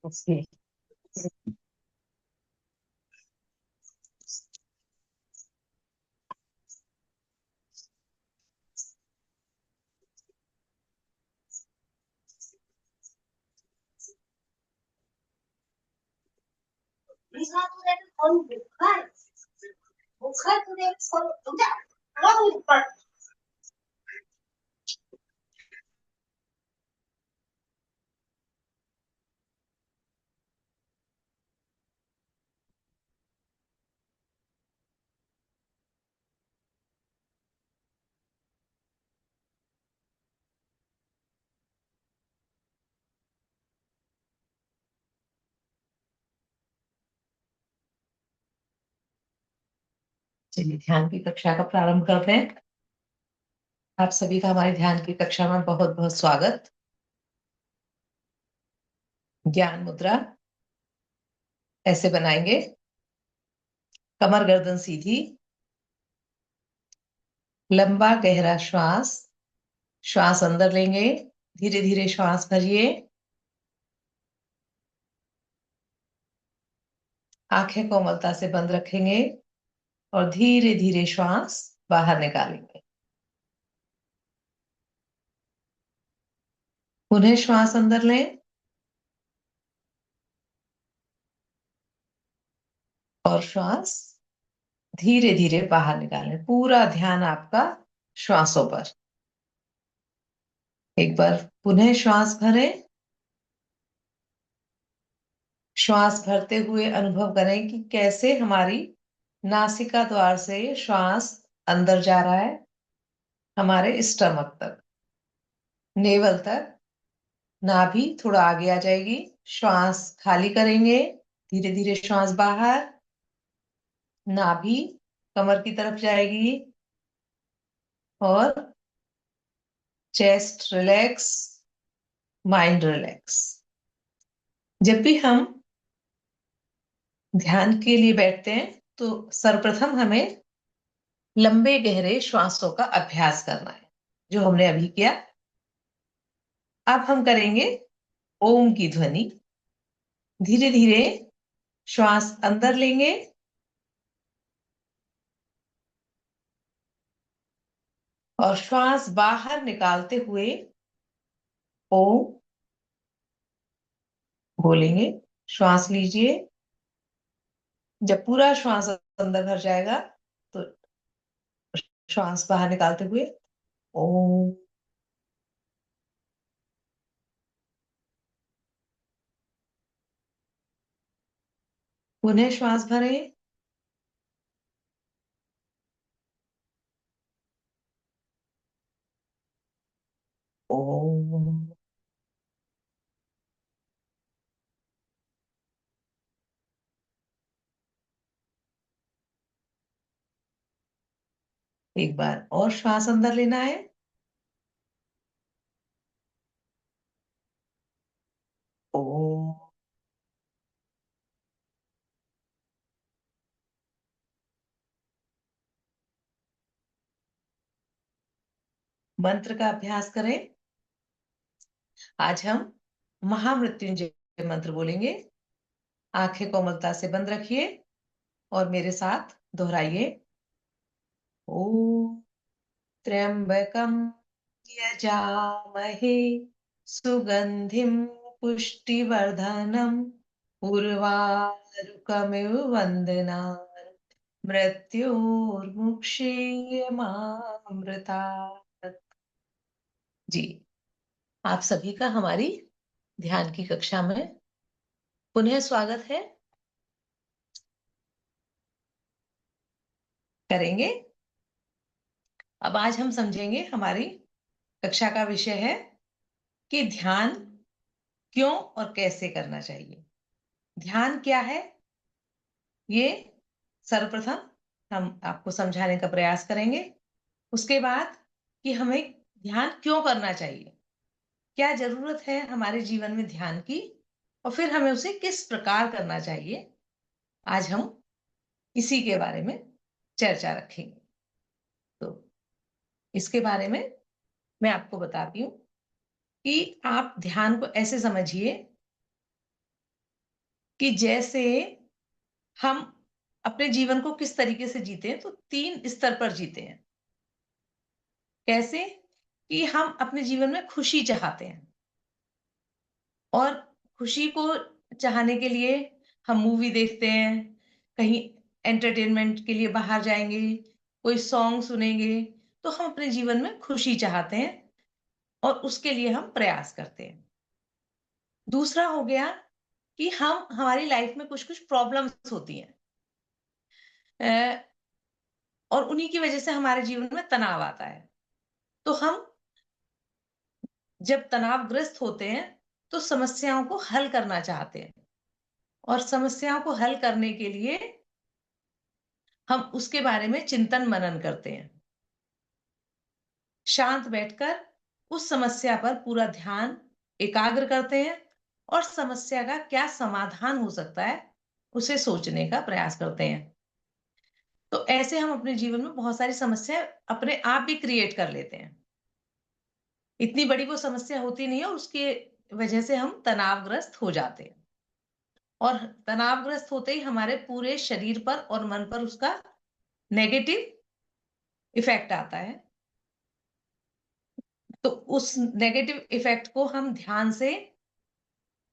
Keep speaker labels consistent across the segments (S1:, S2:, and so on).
S1: Okay. चलिए ध्यान की कक्षा का प्रारंभ करते हैं। आप सभी का हमारी ध्यान की कक्षा में बहुत बहुत स्वागत। ज्ञान मुद्रा ऐसे बनाएंगे। कमर गर्दन सीधी, लंबा गहरा श्वास। श्वास अंदर लेंगे, धीरे धीरे श्वास भरिए। आंखें कोमलता से बंद रखेंगे और धीरे धीरे श्वास बाहर निकालेंगे। पुनः श्वास अंदर लें और श्वास धीरे धीरे बाहर निकालें। पूरा ध्यान आपका श्वासों पर। एक बार पुनः श्वास भरें। श्वास भरते हुए अनुभव करें कि कैसे हमारी नासिका द्वार से श्वास अंदर जा रहा है, हमारे स्टमक तक, नेवल तक। नाभि थोड़ा आगे आ जाएगी। श्वास खाली करेंगे, धीरे धीरे श्वास बाहर। नाभि कमर की तरफ जाएगी और चेस्ट रिलैक्स, माइंड रिलैक्स। जब भी हम ध्यान के लिए बैठते हैं तो सर्वप्रथम हमें लंबे गहरे श्वासों का अभ्यास करना है, जो हमने अभी किया। अब हम करेंगे ओम की ध्वनि। धीरे धीरे श्वास अंदर लेंगे और श्वास बाहर निकालते हुए ओम बोलेंगे। श्वास लीजिए। जब पूरा श्वास अंदर भर जाएगा तो श्वास बाहर निकालते हुए ओम। पुनः श्वास भरें। ओम। एक बार और श्वास अंदर लेना है। ओम। मंत्र का अभ्यास करें। आज हम महामृत्युंजय मंत्र बोलेंगे। आंखें कोमलता से बंद रखिए और मेरे साथ दोहराइए। ओम त्र्यंबकम यजामहे सुगंधिम पुष्टिवर्धनम उर्वारुकमिव वंदनात् मृत्योर्मुक्षीयमामृतात्। जी, आप सभी का हमारी ध्यान की कक्षा में पुनः स्वागत है। करेंगे। अब आज हम समझेंगे, हमारी कक्षा का विषय है कि ध्यान क्यों और कैसे करना चाहिए। ध्यान क्या है, ये सर्वप्रथम हम आपको समझाने का प्रयास करेंगे। उसके बाद कि हमें ध्यान क्यों करना चाहिए, क्या जरूरत है हमारे जीवन में ध्यान की, और फिर हमें उसे किस प्रकार करना चाहिए। आज हम इसी के बारे में चर्चा रखेंगे। तो इसके बारे में मैं आपको बताती हूँ कि आप ध्यान को ऐसे समझिए कि जैसे हम अपने जीवन को किस तरीके से जीते हैं, तो 3 स्तर पर जीते हैं। कैसे? कि हम अपने जीवन में खुशी चाहते हैं और खुशी को चाहने के लिए हम मूवी देखते हैं, कहीं एंटरटेनमेंट के लिए बाहर जाएँगे, कोई सॉन्ग सुनेंगे, तो हम अपने जीवन में खुशी चाहते हैं और उसके लिए हम प्रयास करते हैं। दूसरा हो गया कि हम हमारी लाइफ में कुछ-कुछ प्रॉब्लम्स होती हैं अ, और उन्हीं की वजह से हमारे जीवन में तनाव आता है। तो हम जब तनावग्रस्त होते हैं, तो समस्याओं को हल करना चाहते हैं और समस्याओं को हल करने के लिए हम उसके बारे में चिंतन-मनन करते हैं। शांत बैठकर उस समस्या पर पूरा ध्यान एकाग्र करते हैं और समस्या का क्या समाधान हो सकता है, उसे सोचने का प्रयास करते हैं। तो ऐसे हम अपने जीवन में बहुत सारी समस्या अपने आप भी क्रिएट कर लेते हैं। इतनी बड़ी वो समस्या होती नहीं है और उसकी वजह से हम तनावग्रस्त हो जाते हैं और तनावग्रस्त होते ही हमारे पूरे शरीर पर और मन पर उसका नेगेटिव इफेक्ट आता है। तो उस नेगेटिव इफेक्ट को हम ध्यान से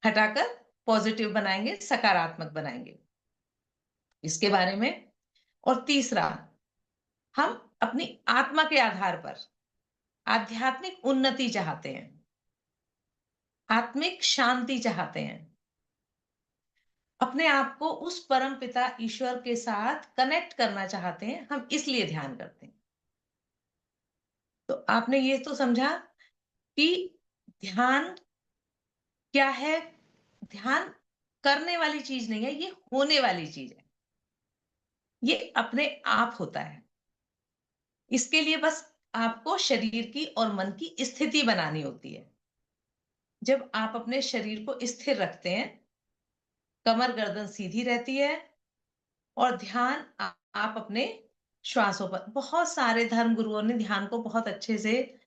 S1: हटाकर पॉजिटिव बनाएंगे, सकारात्मक बनाएंगे इसके बारे में। और तीसरा, हम अपनी आत्मा के आधार पर आध्यात्मिक उन्नति चाहते हैं, आत्मिक शांति चाहते हैं, अपने आप को उस परम पिता ईश्वर के साथ कनेक्ट करना चाहते हैं, हम इसलिए ध्यान करते हैं। तो आपने ये तो समझा कि ध्यान क्या है? ध्यान करने वाली चीज नहीं है, ये होने वाली चीज है। ये अपने आप होता है। इसके लिए बस आपको शरीर की और मन की स्थिति बनानी होती है। जब आप अपने शरीर को स्थिर रखते हैं, कमर गर्दन सीधी रहती है और ध्यान आप अपने श्वासों पर। बहुत सारे धर्म गुरुओं ने ध्यान को बहुत अच्छे से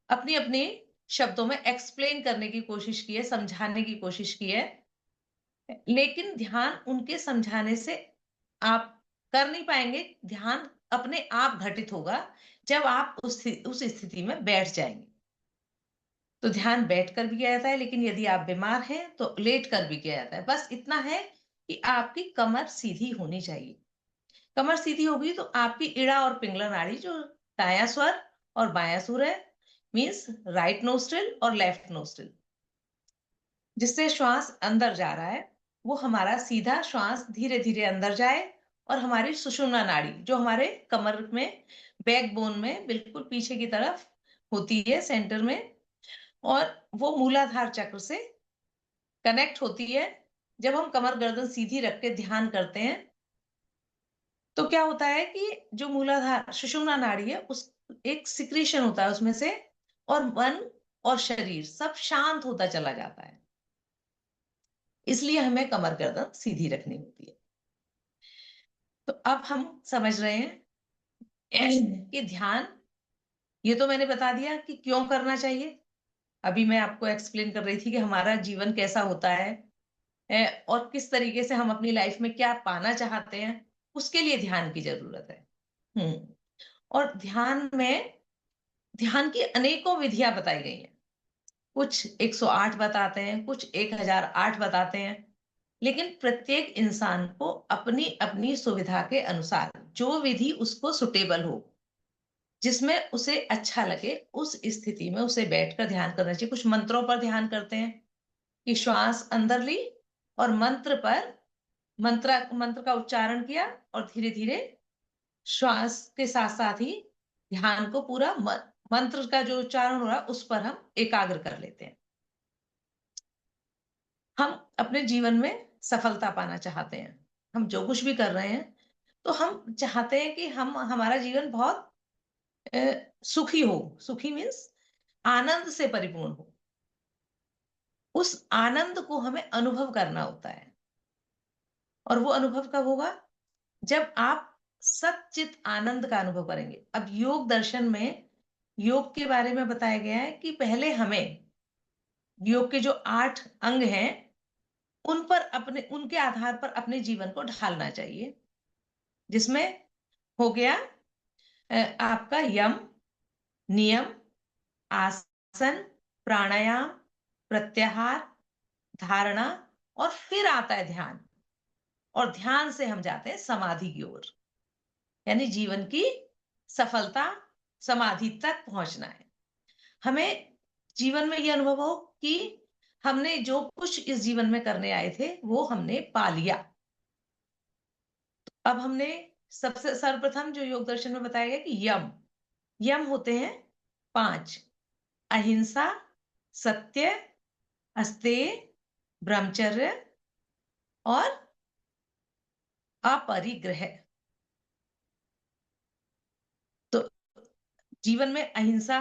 S1: अपनी अपनी शब्दों में एक्सप्लेन करने की कोशिश की है, समझाने की कोशिश की है, लेकिन ध्यान उनके समझाने से आप कर नहीं पाएंगे। ध्यान अपने आप घटित होगा जब आप उस स्थिति में बैठ जाएंगे। तो ध्यान बैठकर भी किया जाता है, लेकिन यदि आप बीमार हैं तो लेट कर भी किया जाता है। बस इतना है कि आपकी कमर सीधी होनी चाहिए। कमर सीधी होगी तो आपकी इड़ा और पिंगला नाड़ी, जो दायां स्वर और बायां सुर है, मीन्स राइट नोस्ट्रिल और लेफ्ट नोस्ट्रिल, जिससे श्वास अंदर जा रहा है, वो हमारा सीधा श्वास धीरे धीरे अंदर जाए और हमारी सुषुम्ना नाड़ी, जो हमारे कमर में बैकबोन में बिल्कुल पीछे की तरफ होती है, सेंटर में, और वो मूलाधार चक्र से कनेक्ट होती है। जब हम कमर गर्दन सीधी रख के ध्यान करते हैं, तो क्या होता है कि जो मूलाधार सुषुम्ना नाड़ी है, उस एक सिक्रीशन होता है उसमें से, और मन और शरीर सब शांत होता चला जाता है। इसलिए हमें कमर गर्दन सीधी रखनी होती है। तो अब हम समझ रहे हैं कि ध्यान, ये तो मैंने बता दिया कि क्यों करना चाहिए। अभी मैं आपको एक्सप्लेन कर रही थी कि हमारा जीवन कैसा होता है और किस तरीके से हम अपनी लाइफ में क्या पाना चाहते हैं, उसके लिए ध्यान की जरूरत है। और ध्यान की अनेकों विधियां बताई गई हैं। कुछ 108 बताते हैं, कुछ 1008 बताते हैं, लेकिन प्रत्येक इंसान को अपनी अपनी सुविधा के अनुसार जो विधि उसको सुटेबल हो, जिसमें उसे अच्छा लगे, उस स्थिति में उसे बैठकर ध्यान करना चाहिए। कुछ मंत्रों पर ध्यान करते हैं कि श्वास अंदर ली और मंत्र का उच्चारण किया और धीरे धीरे श्वास के साथ साथ ही ध्यान को पूरा मंत्र का जो उच्चारण हो रहा है उस पर हम एकाग्र कर लेते हैं। हम अपने जीवन में सफलता पाना चाहते हैं, हम जो कुछ भी कर रहे हैं, तो हम चाहते हैं कि हम हमारा जीवन बहुत सुखी हो। सुखी मीन्स आनंद से परिपूर्ण हो। उस आनंद को हमें अनुभव करना होता है, और वो अनुभव कब होगा? जब आप सच्चित आनंद का अनुभव करेंगे। अब योग दर्शन में योग के बारे में बताया गया है कि पहले हमें योग के जो 8 अंग हैं, उनके आधार पर अपने जीवन को ढालना चाहिए, जिसमें हो गया आपका यम, नियम, आसन, प्राणायाम, प्रत्याहार, धारणा, और फिर आता है ध्यान। और ध्यान से हम जाते हैं समाधि की ओर, यानी जीवन की सफलता, समाधि तक पहुंचना है हमें। जीवन में यह अनुभव हो कि हमने जो कुछ इस जीवन में करने आए थे वो हमने पा लिया। अब हमने सबसे सर्वप्रथम जो योग दर्शन में बताया गया कि यम यम होते हैं 5: अहिंसा, सत्य, अस्तेय, ब्रह्मचर्य और अपरिग्रह। तो जीवन में अहिंसा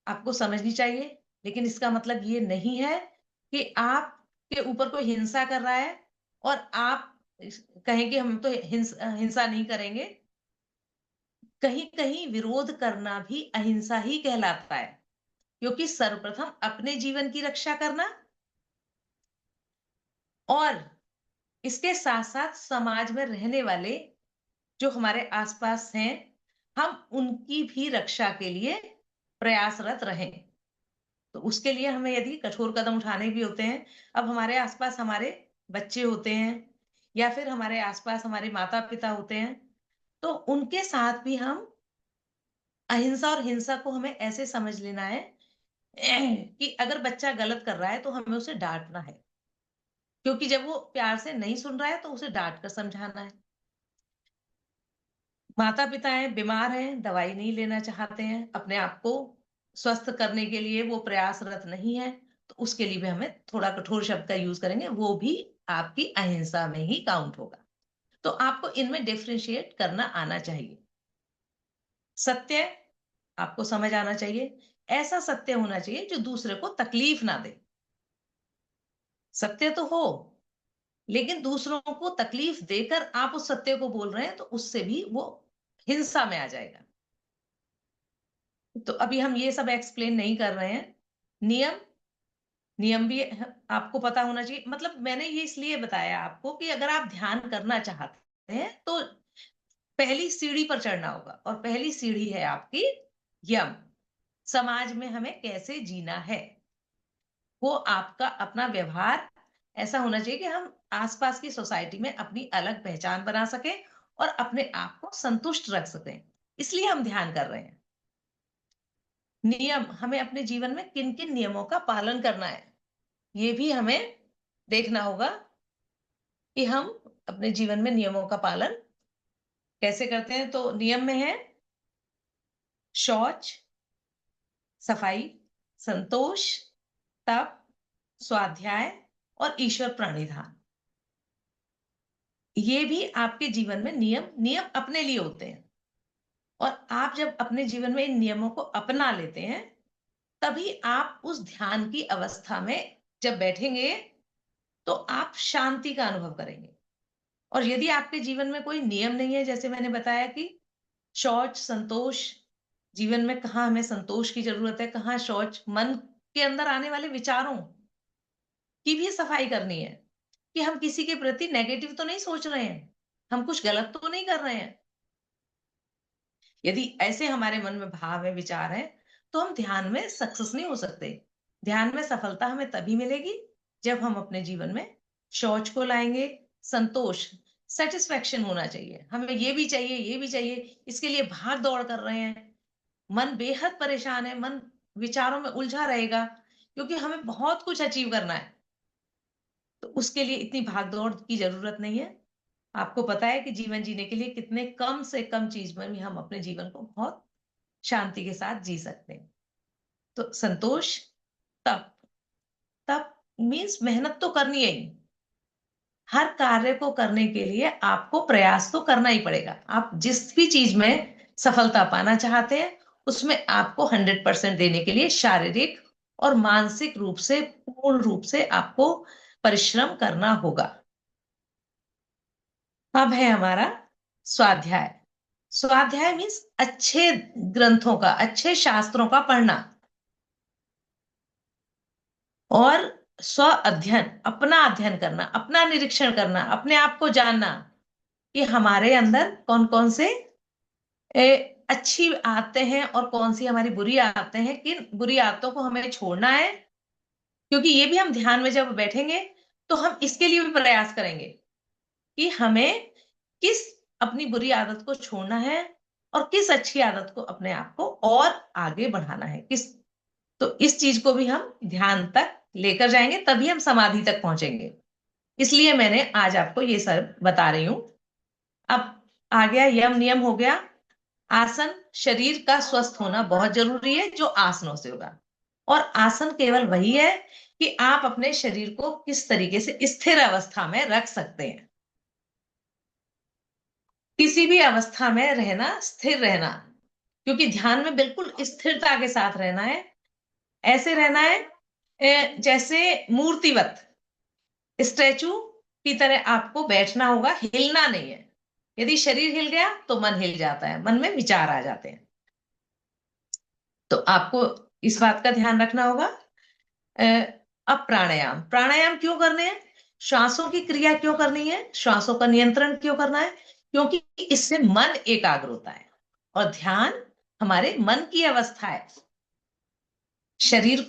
S1: आपको समझनी चाहिए, लेकिन इसका मतलब ये नहीं है कि आपके ऊपर कोई हिंसा कर रहा है और आप कहें कि हम तो हिंसा नहीं करेंगे। कहीं कहीं विरोध करना भी अहिंसा ही कहलाता है, क्योंकि सर्वप्रथम अपने जीवन की रक्षा करना और इसके साथ साथ समाज में रहने वाले जो हमारे आसपास हैं, हम उनकी भी रक्षा के लिए प्रयासरत रहें। तो उसके लिए हमें यदि कठोर कदम उठाने भी होते हैं, अब हमारे आसपास हमारे बच्चे होते हैं या फिर हमारे आसपास हमारे माता पिता होते हैं, तो उनके साथ भी हम अहिंसा और हिंसा को हमें ऐसे समझ लेना है कि अगर बच्चा गलत कर रहा है तो हमें उसे डांटना है, क्योंकि जब वो प्यार से नहीं सुन रहा है तो उसे डांट कर समझाना है। माता पिता हैं, बीमार हैं, दवाई नहीं लेना चाहते हैं, अपने आप को स्वस्थ करने के लिए वो प्रयासरत नहीं है, तो उसके लिए भी हमें थोड़ा कठोर शब्द का यूज करेंगे, वो भी आपकी अहिंसा में ही काउंट होगा। तो आपको इनमें डिफरेंशिएट करना आना चाहिए। सत्य आपको समझ आना चाहिए, ऐसा सत्य होना चाहिए जो दूसरे को तकलीफ ना दे। सत्य तो हो, लेकिन दूसरों को तकलीफ देकर आप उस सत्य को बोल रहे हैं तो उससे भी वो हिंसा में आ जाएगा। तो अभी हम ये सब एक्सप्लेन नहीं कर रहे हैं। नियम नियम भी आपको पता होना चाहिए। मतलब मैंने ये इसलिए बताया आपको कि अगर आप ध्यान करना चाहते हैं तो पहली सीढ़ी पर चढ़ना होगा, और पहली सीढ़ी है आपकी यम। समाज में हमें कैसे जीना है, वो आपका अपना व्यवहार ऐसा होना चाहिए कि हम आसपास की सोसाइटी में अपनी अलग पहचान बना सके और अपने आप को संतुष्ट रख सकें। इसलिए हम ध्यान कर रहे हैं। नियम, हमें अपने जीवन में किन किन नियमों का पालन करना है, ये भी हमें देखना होगा कि हम अपने जीवन में नियमों का पालन कैसे करते हैं। तो नियम में है शौच, सफाई, संतोष, तप, स्वाध्याय और ईश्वर प्रणिधान। ये भी आपके जीवन में नियम नियम अपने लिए होते हैं, और आप जब अपने जीवन में इन नियमों को अपना लेते हैं तभी आप उस ध्यान की अवस्था में जब बैठेंगे तो आप शांति का अनुभव करेंगे। और यदि आपके जीवन में कोई नियम नहीं है, जैसे मैंने बताया कि शौच, संतोष, जीवन में कहाँ हमें संतोष की जरूरत है, कहाँ शौच, मन के अंदर आने वाले विचारों की भी सफाई करनी है कि हम किसी के प्रति नेगेटिव तो नहीं सोच रहे हैं, हम कुछ गलत तो नहीं कर रहे हैं। यदि ऐसे हमारे मन में भाव है, विचार है, तो हम ध्यान में सक्सेस नहीं हो सकते। ध्यान में सफलता हमें तभी मिलेगी जब हम अपने जीवन में शौच को लाएंगे। संतोष, सेटिस्फेक्शन होना चाहिए, हमें ये भी चाहिए, ये भी चाहिए, इसके लिए भाग दौड़ कर रहे हैं, मन बेहद परेशान है, मन विचारों में उलझा रहेगा, क्योंकि हमें बहुत कुछ अचीव करना है। तो उसके लिए इतनी भाग दौड़ की जरूरत नहीं है। आपको पता है कि जीवन जीने के लिए कितने कम से कम चीज में भी हम अपने जीवन को बहुत शांति के साथ जी सकते हैं। तो संतोष, तप, तप मीन्स मेहनत तो करनी है ही। हर कार्य को करने के लिए आपको प्रयास तो करना ही पड़ेगा। आप जिस भी चीज में सफलता पाना चाहते हैं उसमें आपको 100% देने के लिए शारीरिक और मानसिक रूप से पूर्ण रूप से आपको परिश्रम करना होगा। अब है हमारा स्वाध्याय। स्वाध्याय मीन्स अच्छे ग्रंथों का, अच्छे शास्त्रों का पढ़ना। और स्व अध्ययन, अपना अध्ययन करना, अपना निरीक्षण करना, अपने आप को जानना कि हमारे अंदर कौन कौन से अच्छी आदतें हैं और कौन सी हमारी बुरी आदतें हैं, किन बुरी आदतों को हमें छोड़ना है। क्योंकि ये भी हम ध्यान में जब बैठेंगे तो हम इसके लिए भी प्रयास करेंगे कि हमें किस अपनी बुरी आदत को छोड़ना है और किस अच्छी आदत को अपने आप को और आगे बढ़ाना है, किस। तो इस चीज को भी हम ध्यान तक लेकर जाएंगे, तभी हम समाधि तक पहुंचेंगे। इसलिए मैंने आज आपको ये सब बता रही हूं। अब आ गया यम नियम, हो गया आसन। शरीर का स्वस्थ होना बहुत जरूरी है, जो आसनों से होगा। और आसन केवल वही है कि आप अपने शरीर को किस तरीके से स्थिर अवस्था में रख सकते हैं। किसी भी अवस्था में रहना, स्थिर रहना, क्योंकि ध्यान में बिल्कुल स्थिरता के साथ रहना है। ऐसे रहना है जैसे मूर्तिवत, स्टैचू की तरह आपको बैठना होगा, हिलना नहीं है। यदि शरीर हिल गया तो मन हिल जाता है, मन में विचार आ जाते हैं। तो आपको इस बात का ध्यान रखना होगा। अ, अब प्राणायाम, प्राणायाम क्यों करने हैं, श्वासों की क्रिया क्यों करनी है, श्वासों का नियंत्रण क्यों करना है? क्योंकि इससे मन एकाग्र होता है। और ध्यान हमारे मन की अवस्था है। शरीर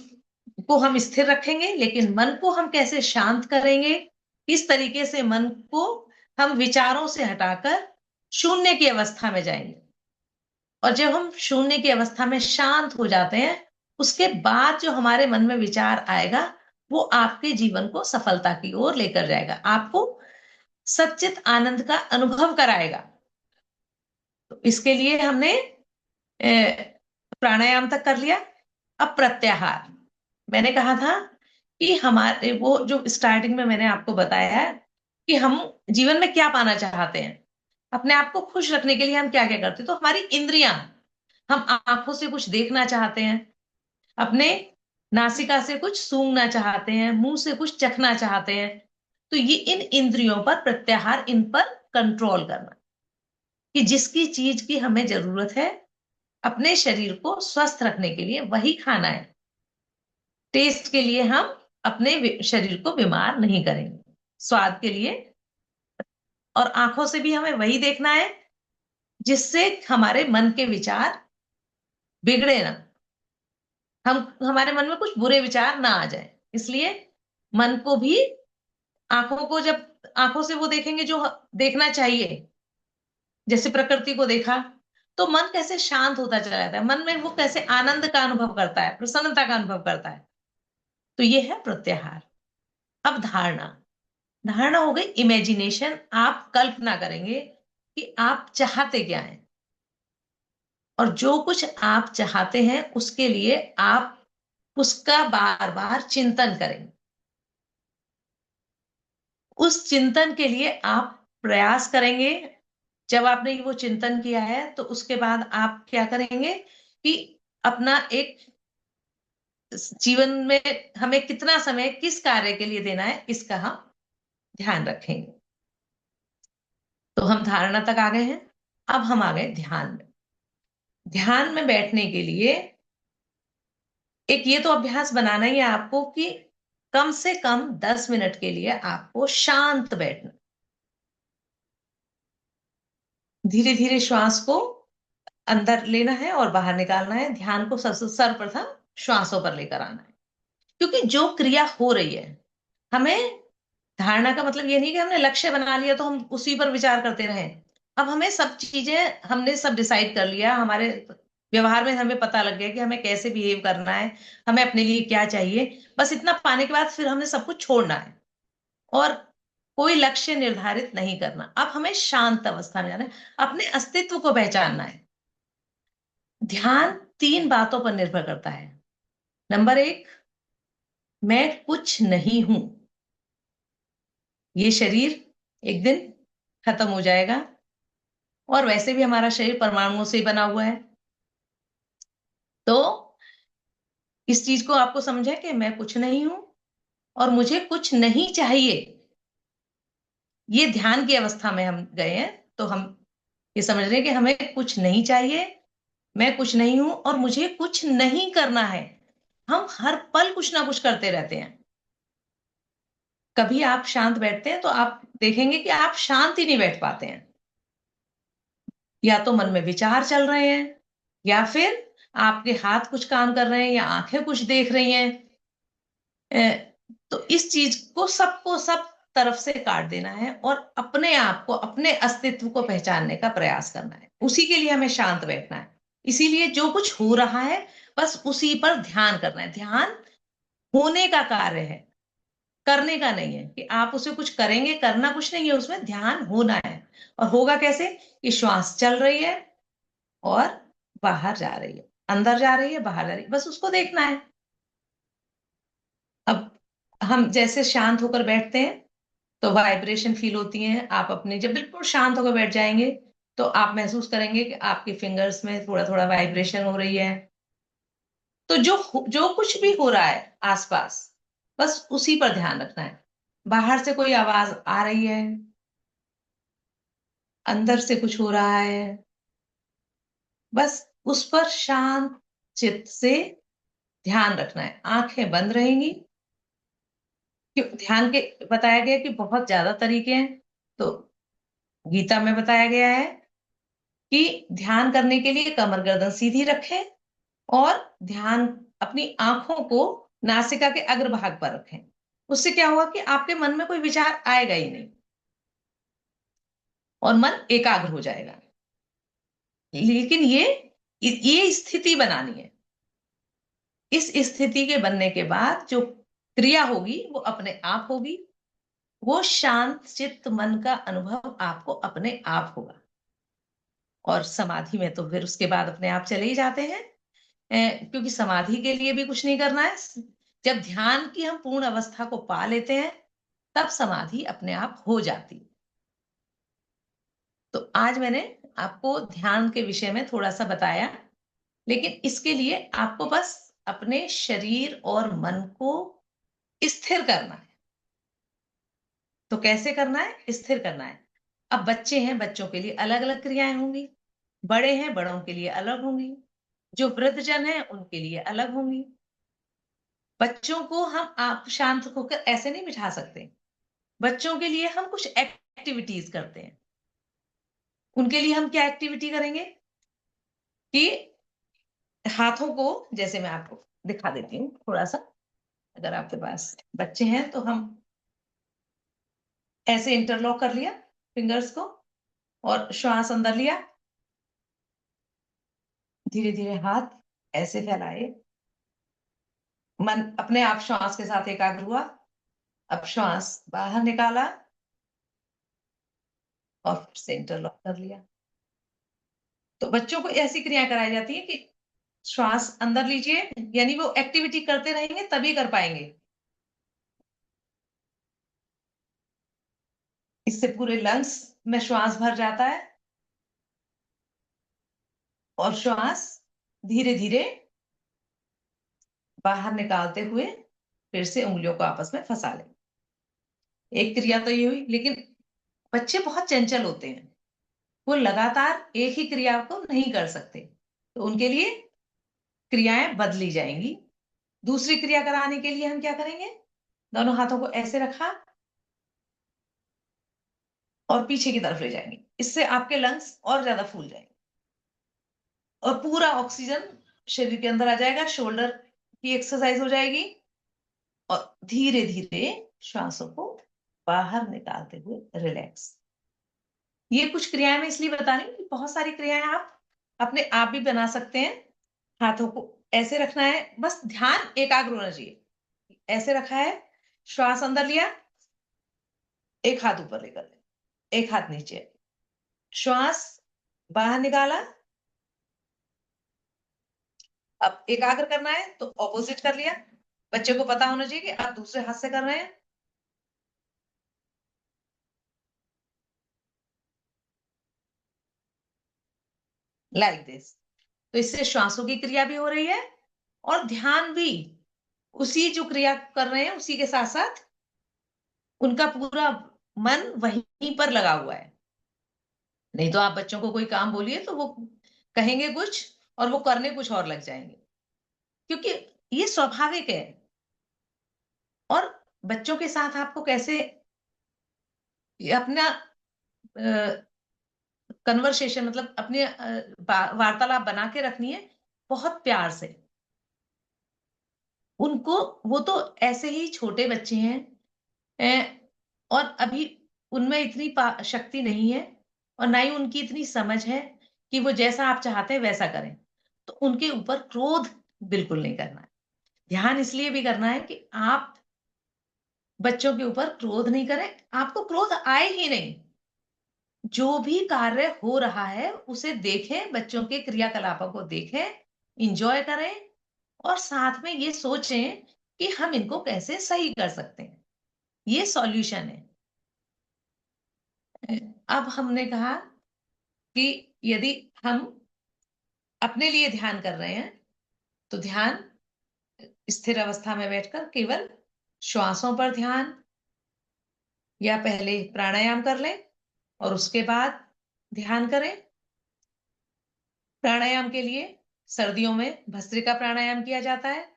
S1: को हम स्थिर रखेंगे, लेकिन मन को हम कैसे शांत करेंगे, किस तरीके से मन को हम विचारों से हटाकर शून्य की अवस्था में जाएंगे। और जब हम शून्य की अवस्था में शांत हो जाते हैं, उसके बाद जो हमारे मन में विचार आएगा, वो आपके जीवन को सफलता की ओर लेकर जाएगा, आपको सच्चित आनंद का अनुभव कराएगा। तो इसके लिए हमने प्राणायाम तक कर लिया। अब प्रत्याहार, मैंने कहा था कि हमारे वो जो स्टार्टिंग में मैंने आपको बताया है कि हम जीवन में क्या पाना चाहते हैं, अपने आप को खुश रखने के लिए हम क्या क्या करते हैं। तो हमारी इंद्रियां, हम आंखों से कुछ देखना चाहते हैं, अपने नासिका से कुछ सूंघना चाहते हैं, मुंह से कुछ चखना चाहते हैं। तो ये इन इंद्रियों पर प्रत्याहार, इन पर कंट्रोल करना कि जिसकी चीज की हमें जरूरत है अपने शरीर को स्वस्थ रखने के लिए, वही खाना है। टेस्ट के लिए हम अपने शरीर को बीमार नहीं करेंगे, स्वाद के लिए। और आंखों से भी हमें वही देखना है जिससे हमारे मन के विचार बिगड़े ना, हम हमारे मन में कुछ बुरे विचार ना आ जाए। इसलिए मन को भी, आंखों को जब आंखों से वो देखेंगे जो देखना चाहिए, जैसे प्रकृति को देखा, तो मन कैसे शांत होता चला जाता है, मन में वो कैसे आनंद का अनुभव करता है, प्रसन्नता का अनुभव करता है। तो ये है प्रत्याहार। अब धारणा, धारणा हो गई इमेजिनेशन। आप कल्पना करेंगे कि आप चाहते क्या हैं, और जो कुछ आप चाहते हैं उसके लिए आप उसका बार बार चिंतन करेंगे। उस चिंतन के लिए आप प्रयास करेंगे। जब आपने वो चिंतन किया है तो उसके बाद आप क्या करेंगे कि अपना एक जीवन में हमें कितना समय किस कार्य के लिए देना है, इसका हम ध्यान रखेंगे। तो हम धारणा तक आ गए हैं। अब हम आ गए ध्यान में। ध्यान में बैठने के लिए एक ये तो अभ्यास बनाना ही है आपको कि कम से कम 10 मिनट के लिए आपको शांत बैठना, धीरे धीरे श्वास को अंदर लेना है और बाहर निकालना है। ध्यान को सबसे सर्वप्रथम श्वासों पर लेकर आना है, क्योंकि जो क्रिया हो रही है, हमें धारणा का मतलब ये नहीं कि हमने लक्ष्य बना लिया तो हम उसी पर विचार करते रहें। अब हमें सब चीजें, हमने सब डिसाइड कर लिया, हमारे व्यवहार में हमें पता लग गया कि हमें कैसे बिहेव करना है, हमें अपने लिए क्या चाहिए। बस इतना पाने के बाद फिर हमें सब कुछ छोड़ना है और कोई लक्ष्य निर्धारित नहीं करना। अब हमें शांत अवस्था में जाना है, अपने अस्तित्व को पहचानना है। ध्यान 3 बातों पर निर्भर करता है। नंबर 1, मैं कुछ नहीं हूं। ये शरीर एक दिन खत्म हो जाएगा, और वैसे भी हमारा शरीर परमाणुओं से ही बना हुआ है। तो इस चीज को आपको समझे कि मैं कुछ नहीं हूं और मुझे कुछ नहीं चाहिए। ये ध्यान की अवस्था में हम गए हैं, तो हम ये समझ रहे हैं कि हमें कुछ नहीं चाहिए, मैं कुछ नहीं हूं और मुझे कुछ नहीं करना है। हम हर पल कुछ ना कुछ करते रहते हैं। कभी आप शांत बैठते हैं तो आप देखेंगे कि आप शांत ही नहीं बैठ पाते हैं, या तो मन में विचार चल रहे हैं, या फिर आपके हाथ कुछ काम कर रहे हैं, या आंखें कुछ देख रही हैं। अ, तो इस चीज को सबको सब तरफ से काट देना है और अपने आप को, अपने अस्तित्व को पहचानने का प्रयास करना है। उसी के लिए हमें शांत बैठना है। इसीलिए जो कुछ हो रहा है बस उसी पर ध्यान करना है। ध्यान होने का कार्य है, करने का नहीं है कि आप उसे कुछ करेंगे। करना कुछ नहीं है, उसमें ध्यान होना है। और होगा कैसे? कि श्वास चल रही है और बाहर जा रही है, अंदर जा रही है, बाहर जा रही है, बस उसको देखना है। अब हम जैसे शांत होकर बैठते हैं तो वाइब्रेशन फील होती है। आप अपने जब बिल्कुल शांत होकर बैठ जाएंगे तो आप महसूस करेंगे कि आपके फिंगर्स में थोड़ा थोड़ा वाइब्रेशन हो रही है। तो जो कुछ भी हो रहा है आसपास, बस उसी पर ध्यान रखना है। बाहर से कोई आवाज आ रही है, अंदर से कुछ हो रहा है, बस उस पर शांत चित्त से ध्यान रखना है। आंखें बंद रहेंगी। ध्यान के बताया गया कि बहुत ज्यादा तरीके हैं। तो गीता में बताया गया है कि ध्यान करने के लिए कमर गर्दन सीधी रखें और ध्यान अपनी आंखों को नासिका के अग्रभाग पर रखें। उससे क्या होगा कि आपके मन में कोई विचार आएगा ही नहीं और मन एकाग्र हो जाएगा। लेकिन ये स्थिति बनानी है। इस स्थिति के बनने के बाद जो क्रिया होगी वो अपने आप होगी। वो शांत चित्त मन का अनुभव आपको अपने आप होगा। और समाधि में तो फिर उसके बाद अपने आप चले ही जाते हैं। क्योंकि समाधि के लिए भी कुछ नहीं करना है। जब ध्यान की हम पूर्ण अवस्था को पा लेते हैं तब समाधि अपने आप हो जाती है। तो आज मैंने आपको ध्यान के विषय में थोड़ा सा बताया, लेकिन इसके लिए आपको बस अपने शरीर और मन को स्थिर करना है। तो कैसे करना है? स्थिर करना है। अब बच्चे हैं, बच्चों के लिए अलग अलग क्रियाएं होंगी। बड़े हैं, बड़ों के लिए अलग होंगी। जो वृद्धजन हैं उनके लिए अलग होंगी। बच्चों को हम आप शांत होकर ऐसे नहीं बिठा सकते। बच्चों के लिए हम कुछ एक्टिविटीज करते हैं। उनके लिए हम क्या एक्टिविटी करेंगे कि हाथों को, जैसे मैं आपको दिखा देती हूँ थोड़ा सा। अगर आपके पास बच्चे हैं तो हम ऐसे इंटरलॉक कर लिया फिंगर्स को और श्वास अंदर लिया। धीरे धीरे हाथ ऐसे फैलाए। मन अपने आप श्वास के साथ एकाग्र हुआ। अब श्वास बाहर निकाला और फिर से इंटरलॉक कर लिया। तो बच्चों को ऐसी क्रियाएं कराई जाती है कि श्वास अंदर लीजिए, यानी वो एक्टिविटी करते रहेंगे तभी कर पाएंगे। इससे पूरे लंग्स में श्वास भर जाता है और श्वास धीरे धीरे बाहर निकालते हुए फिर से उंगलियों को आपस में फंसा लें। एक क्रिया तो ये हुई। लेकिन बच्चे बहुत चंचल होते हैं, वो लगातार एक ही क्रिया को नहीं कर सकते। तो उनके लिए क्रियाएं बदली जाएंगी। दूसरी क्रिया कराने के लिए हम क्या करेंगे? दोनों हाथों को ऐसे रखा और पीछे की तरफ ले जाएंगे। इससे आपके लंग्स और ज्यादा फूल जाएंगे और पूरा ऑक्सीजन शरीर के अंदर आ जाएगा। शोल्डर की एक्सरसाइज हो जाएगी और धीरे धीरे श्वासों को बाहर निकालते हुए रिलैक्स। ये कुछ क्रियाएं मैं इसलिए बता रही हूँ कि बहुत सारी क्रियाएं आप अपने आप भी बना सकते हैं। हाथों को ऐसे रखना है, बस ध्यान एकाग्र होना चाहिए। ऐसे रखा है, श्वास अंदर लिया, एक हाथ ऊपर लेकर एक हाथ नीचे, श्वास बाहर निकाला। अब एकाग्र करना है तो ऑपोजिट कर लिया। बच्चे को पता होना चाहिए कि आप दूसरे हाथ से कर रहे हैं। Like this. तो इससे श्वासों की क्रिया भी हो रही है और ध्यान भी उसी जो क्रिया कर रहे हैं उसी के साथ साथ उनका पूरा मन वहीं पर लगा हुआ है। नहीं तो आप बच्चों को कोई काम बोलिए तो वो कहेंगे कुछ और वो करने कुछ और लग जाएंगे, क्योंकि ये स्वाभाविक है। और बच्चों के साथ आपको कैसे अपना कन्वर्सेशन, मतलब अपने वार्तालाप बना के रखनी है, बहुत प्यार से। उनको, वो तो ऐसे ही छोटे बच्चे हैं, और अभी उनमें इतनी शक्ति नहीं है, और ना ही उनकी इतनी समझ है कि वो जैसा आप चाहते हैं वैसा करें। तो उनके ऊपर क्रोध बिल्कुल नहीं करना है। ध्यान इसलिए भी करना है कि आप बच्चों के ऊपर क्रोध नहीं करें, आपको क्रोध आए ही नहीं। जो भी कार्य हो रहा है उसे देखें, बच्चों के क्रियाकलापों को देखें, इंजॉय करें, और साथ में ये सोचें कि हम इनको कैसे सही कर सकते हैं। ये सॉल्यूशन है। अब हमने कहा कि यदि हम अपने लिए ध्यान कर रहे हैं, तो ध्यान स्थिर अवस्था में बैठकर केवल श्वासों पर ध्यान, या पहले प्राणायाम कर लें और उसके बाद ध्यान करें। प्राणायाम के लिए सर्दियों में भस्त्रिका प्राणायाम किया जाता है,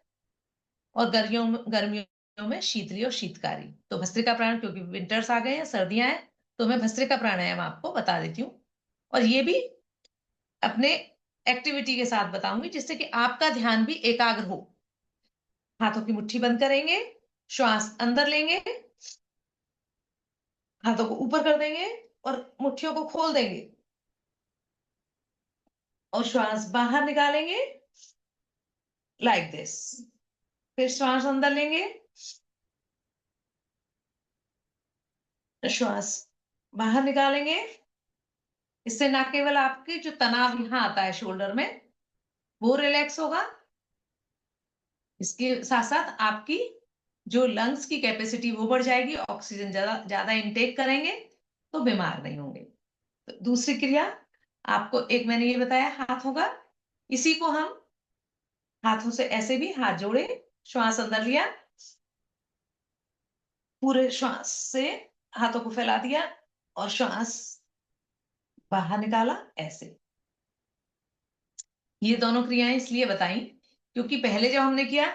S1: और गर्मियों में शीतली और शीतकारी। तो भस्त्रिका प्राणायाम, क्योंकि विंटर्स आ गए हैं, सर्दियां हैं, तो मैं भस्त्रिका प्राणायाम आपको बता देती हूँ, और ये भी अपने एक्टिविटी के साथ बताऊंगी, जिससे कि आपका ध्यान भी एकाग्र हो। हाथों की मुट्ठी बंद करेंगे, श्वास अंदर लेंगे, हाथों को ऊपर कर देंगे और मुट्ठियों को खोल देंगे, और श्वास बाहर निकालेंगे, लाइक दिस। फिर श्वास अंदर लेंगे, श्वास बाहर निकालेंगे। इससे ना केवल आपके जो तनाव यहाँ आता है शोल्डर में, वो रिलैक्स होगा, इसके साथ साथ आपकी जो लंग्स की कैपेसिटी वो बढ़ जाएगी, ऑक्सीजन ज्यादा ज्यादा इनटेक करेंगे, तो बीमार नहीं होंगे। तो दूसरी क्रिया आपको, एक मैंने ये बताया हाथों का, इसी को हम हाथों से ऐसे भी हाथ जोड़े, श्वास अंदर लिया, पूरे श्वास से हाथों को फैला दिया, और श्वास बाहर निकाला, ऐसे। ये दोनों क्रियाएं इसलिए बताई क्योंकि पहले जब हमने किया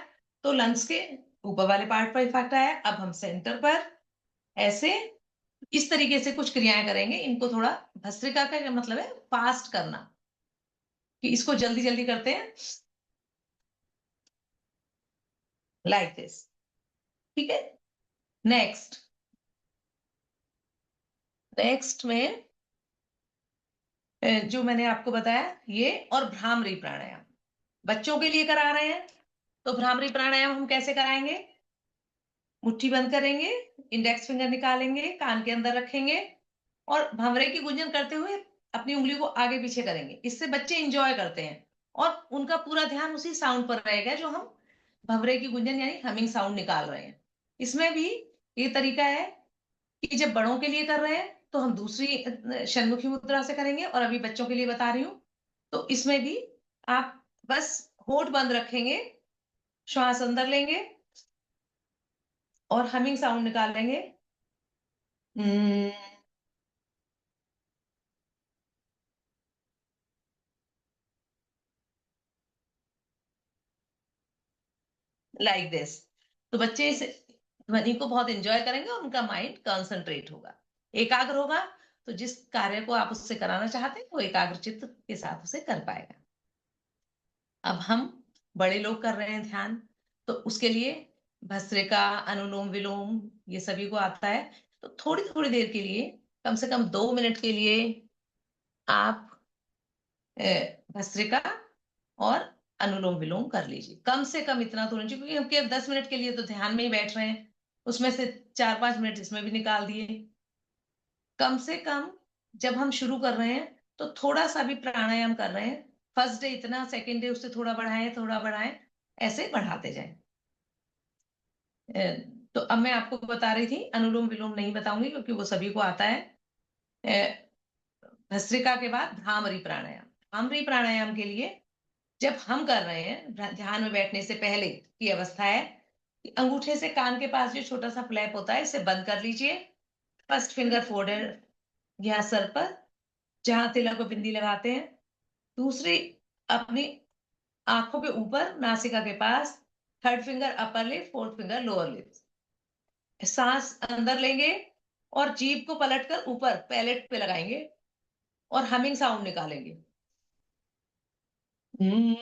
S1: तो लंग्स के ऊपर वाले पार्ट पर इफेक्ट आया, अब हम सेंटर पर ऐसे इस तरीके से कुछ क्रियाएं करेंगे। इनको थोड़ा, भस्त्रिका का मतलब है फास्ट करना, कि इसको जल्दी जल्दी करते हैं, लाइक दिस। ठीक है। नेक्स्ट नेक्स्ट में जो मैंने आपको बताया ये, और भ्रामरी प्राणायाम बच्चों के लिए करा रहे हैं। तो भ्रामरी प्राणायाम हम कैसे कराएंगे? मुट्ठी बंद करेंगे, इंडेक्स फिंगर निकालेंगे, कान के अंदर रखेंगे, और भंवरे की गुंजन करते हुए अपनी उंगली को आगे पीछे करेंगे। इससे बच्चे इंजॉय करते हैं, और उनका पूरा ध्यान उसी साउंड पर रहेगा जो हम भंवरे की गुंजन यानी हमिंग साउंड निकाल रहे हैं। इसमें भी ये तरीका है कि जब बड़ों के लिए कर रहे हैं तो हम दूसरी षण्मुखी मुद्रा से करेंगे, और अभी बच्चों के लिए बता रही हूँ। तो इसमें भी आप बस होठ बंद रखेंगे, श्वास अंदर लेंगे, और हमिंग साउंड निकाल लेंगे, लाइक दिस। तो बच्चे इस ध्वनि को बहुत एंजॉय करेंगे, और उनका माइंड कंसंट्रेट होगा, एकाग्र होगा। तो जिस कार्य को आप उससे कराना चाहते हैं वो एकाग्र चित्त के साथ उसे कर पाएगा। अब हम बड़े लोग कर रहे हैं ध्यान, तो उसके लिए भस्त्रिका, अनुलोम विलोम, ये सभी को आता है। तो थोड़ी थोड़ी देर के लिए, कम से कम 2 मिनट के लिए आप भस्त्रिका और अनुलोम विलोम कर लीजिए। कम से कम इतना तो होना चाहिए, क्योंकि हम केवल 10 मिनट के लिए तो ध्यान में ही बैठ रहे हैं, उसमें से 4-5 मिनट इसमें भी निकाल दिए। कम से कम जब हम शुरू कर रहे हैं तो थोड़ा सा भी प्राणायाम कर रहे हैं, फर्स्ट डे इतना, सेकेंड डे उससे थोड़ा बढ़ाएं, थोड़ा बढ़ाएं, ऐसे बढ़ाते जाएं। अ, तो अब मैं आपको बता रही थी, अनुलोम विलोम नहीं बताऊंगी क्योंकि वो सभी को आता है। भस्त्रिका के बाद भ्रामरी प्राणायाम। भ्रामरी प्राणायाम के लिए जब हम कर रहे हैं, ध्यान में बैठने से पहले की अवस्था है कि अंगूठे से कान के पास जो छोटा सा फ्लैप होता है इसे बंद कर लीजिए। फर्स्ट फिंगर फोल्डेड यहाँ सर पर, जहां तिलक और बिंदी लगाते हैं। दूसरी अपनी आंखों के ऊपर नासिका के पास, third finger upper lip, fourth finger lower lip. सांस अंदर लेंगे और जीभ को पलटकर ऊपर पैलेट पे लगाएंगे और हमिंग साउंड निकालेंगे। हम्म,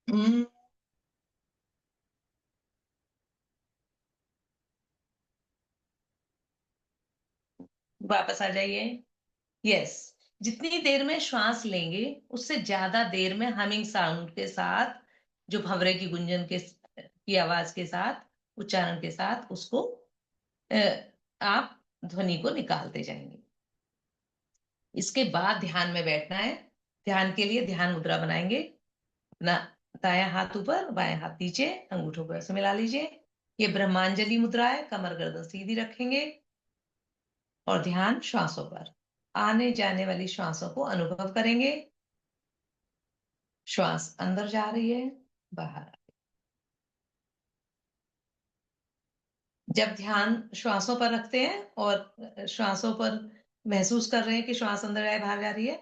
S1: हम्म, वापस आ जाइए। यस, जितनी देर में श्वास लेंगे उससे ज्यादा देर में हमिंग साउंड के साथ, जो भंवरे की गुंजन की आवाज के साथ, उच्चारण के साथ उसको अ, आप ध्वनि को निकालते जाएंगे। इसके बाद ध्यान में बैठना है। ध्यान के लिए ध्यान मुद्रा बनाएंगे। अपना दायां हाथ ऊपर, बायां हाथ नीचे, अंगूठों को ऐसे मिला लीजिए। ये ब्रह्मांजलि मुद्रा है। कमर गर्दन सीधी रखेंगे और ध्यान श्वासों पर। आने जाने वाली श्वासों को अनुभव करेंगे। श्वास अंदर जा रही है, बाहर। जब ध्यान श्वासों पर रखते हैं और श्वासों पर महसूस कर रहे हैं कि श्वास अंदर जाए बाहर जा रही है,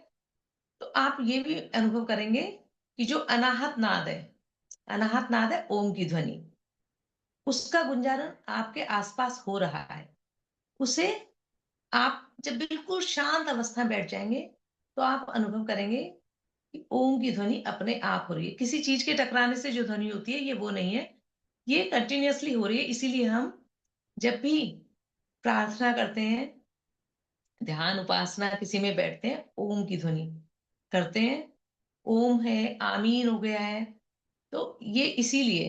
S1: तो आप ये भी अनुभव करेंगे कि जो अनाहत नाद है ओम की ध्वनि, उसका गुंजारण आपके आसपास हो रहा है। उसे आप जब बिल्कुल शांत अवस्था में बैठ जाएंगे तो आप अनुभव करेंगे कि ओम की ध्वनि अपने आप हो रही है। किसी चीज के टकराने से जो ध्वनि होती है ये वो नहीं है, ये कंटिन्यूअसली हो रही है। इसीलिए हम जब भी प्रार्थना करते हैं, ध्यान उपासना किसी में बैठते हैं, ओम की ध्वनि करते हैं। ओम है, आमीन हो गया है। तो ये इसीलिए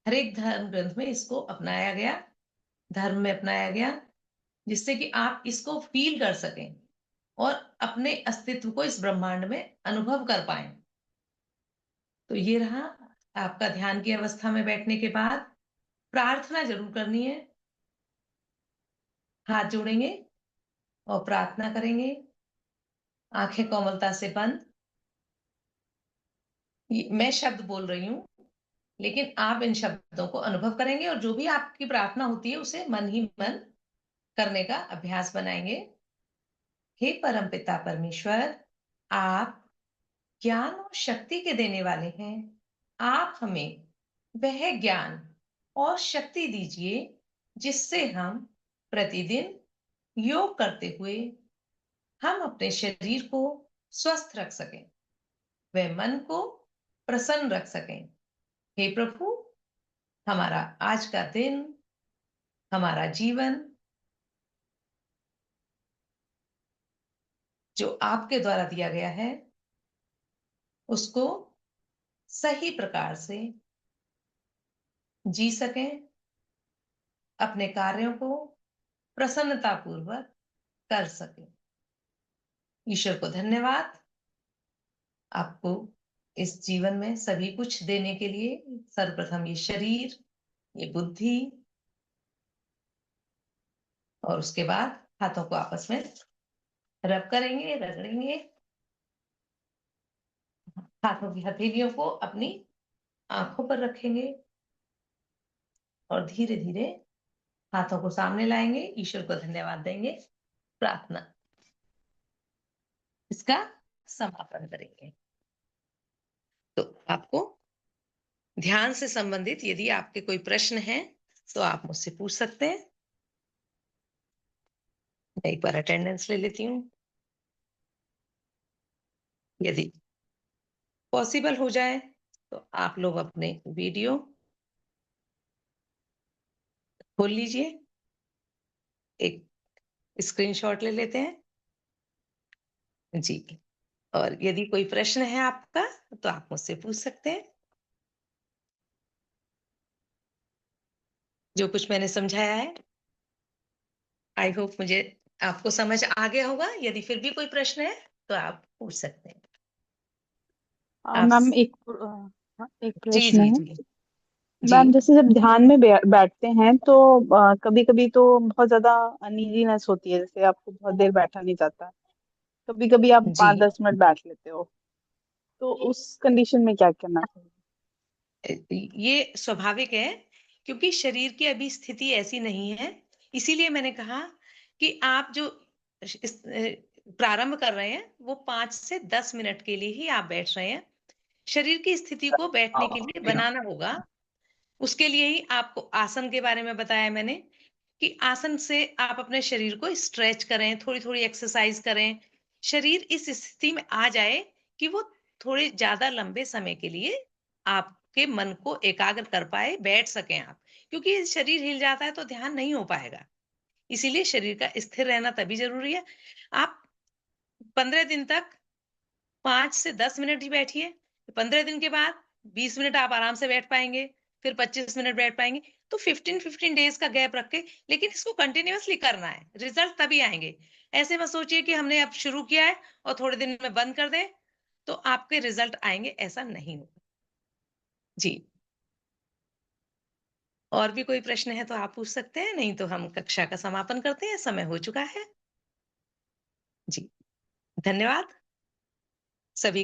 S1: हर एक धर्म ग्रंथ में इसको अपनाया गया, धर्म में अपनाया गया, जिससे कि आप इसको फील कर सकें और अपने अस्तित्व को इस ब्रह्मांड में अनुभव कर पाए। तो ये रहा आपका ध्यान की अवस्था में बैठने के बाद प्रार्थना जरूर करनी है। हाथ जोड़ेंगे और प्रार्थना करेंगे, आंखें कोमलता से बंद। मैं शब्द बोल रही हूं, लेकिन आप इन शब्दों को अनुभव करेंगे और जो भी आपकी प्रार्थना होती है उसे मन ही मन करने का अभ्यास बनाएंगे। हे परम पिता परमेश्वर, आप ज्ञान और शक्ति के देने वाले हैं। आप हमें वह ज्ञान और शक्ति दीजिए जिससे हम प्रतिदिन योग करते हुए हम अपने शरीर को स्वस्थ रख सकें, वह मन को प्रसन्न रख सकें। हे प्रभु, हमारा आज का दिन, हमारा जीवन जो आपके द्वारा दिया गया है, उसको सही प्रकार से जी सकें, अपने कार्यों को प्रसन्नतापूर्वक कर सकें। ईश्वर को धन्यवाद, आपको इस जीवन में सभी कुछ देने के लिए। सर्वप्रथम ये शरीर, ये बुद्धि, और उसके बाद हाथों को आपस में रब करेंगे, रगड़ेंगे। हाथों की हथेलियों को अपनी आंखों पर रखेंगे और धीरे धीरे हाथों को सामने लाएंगे, ईश्वर को धन्यवाद देंगे, प्रार्थना इसका समापन करेंगे। तो आपको ध्यान से संबंधित यदि आपके कोई प्रश्न है तो आप मुझसे पूछ सकते हैं। मैं एक बार अटेंडेंस ले लेती हूँ। यदि पॉसिबल हो जाए तो आप लोग अपने वीडियो खोल लीजिए, एक स्क्रीनशॉट ले लेते हैं जी। और यदि कोई प्रश्न है आपका तो आप मुझसे पूछ सकते हैं। जो कुछ मैंने समझाया है, आई होप मुझे आपको समझ आ गया होगा। यदि फिर भी कोई प्रश्न है तो आप पूछ सकते हैं। आप
S2: मैम एक
S1: जी
S2: प्रश्न
S1: जी
S2: है।
S1: जी जी
S2: मैम जैसे जब ध्यान में बैठते हैं तो कभी कभी तो बहुत ज्यादा अनईजीनेस होती है, जैसे आपको बहुत देर बैठा नहीं जाता। कभी कभी आप
S1: जी
S2: 5-10 मिनट बैठ लेते हो, तो उस कंडीशन में क्या करना चाहिए?
S1: ये स्वाभाविक है, क्योंकि शरीर की अभी स्थिति ऐसी नहीं है। इसीलिए मैंने कहा कि आप जो प्रारंभ कर रहे हैं वो 5 से 10 मिनट के लिए ही आप बैठ रहे हैं। शरीर की स्थिति को बैठने के लिए बनाना होगा। उसके लिए ही आपको आसन के बारे में बताया मैंने कि आसन से आप अपने शरीर को स्ट्रेच करें, थोड़ी-थोड़ी एक्सरसाइज करें। शरीर इस स्थिति में आ जाए कि वो थोड़े ज़्यादा लंबे समय के लिए आपके मन को एकाग्र कर पाए, बैठ सकें आप। क्योंकि शरीर हिल जाता है तो ध्यान नहीं हो पाएगा। इसीलिए शरीर का स्थिर रहना तभी ज़रूरी है। आप 15 दिन तक 5 से 10 मिनट ही बैठिए। 15 दिन के बाद 20 मिनट आप आराम से बैठ पाएँगे, फिर 25 मिनट बैठ पाएँगे। तो 15-15 डेज़ का गैप रख के, लेकिन इसको कंटीन्यूअसली करना है, रिज़ल्ट तभी आएँगे। ऐसे मत सोचिए कि हमने अब शुरू किया है और थोड़े दिन में बंद कर दें, तो आपके रिज़ल्ट आएँगे, ऐसा नहीं होगा। जी, और भी कोई प्रश्न है तो आप पूछ सकते हैं, नहीं तो हम कक्षा का समापन करते हैं, समय हो चुका है। जी, धन्यवाद सभी का।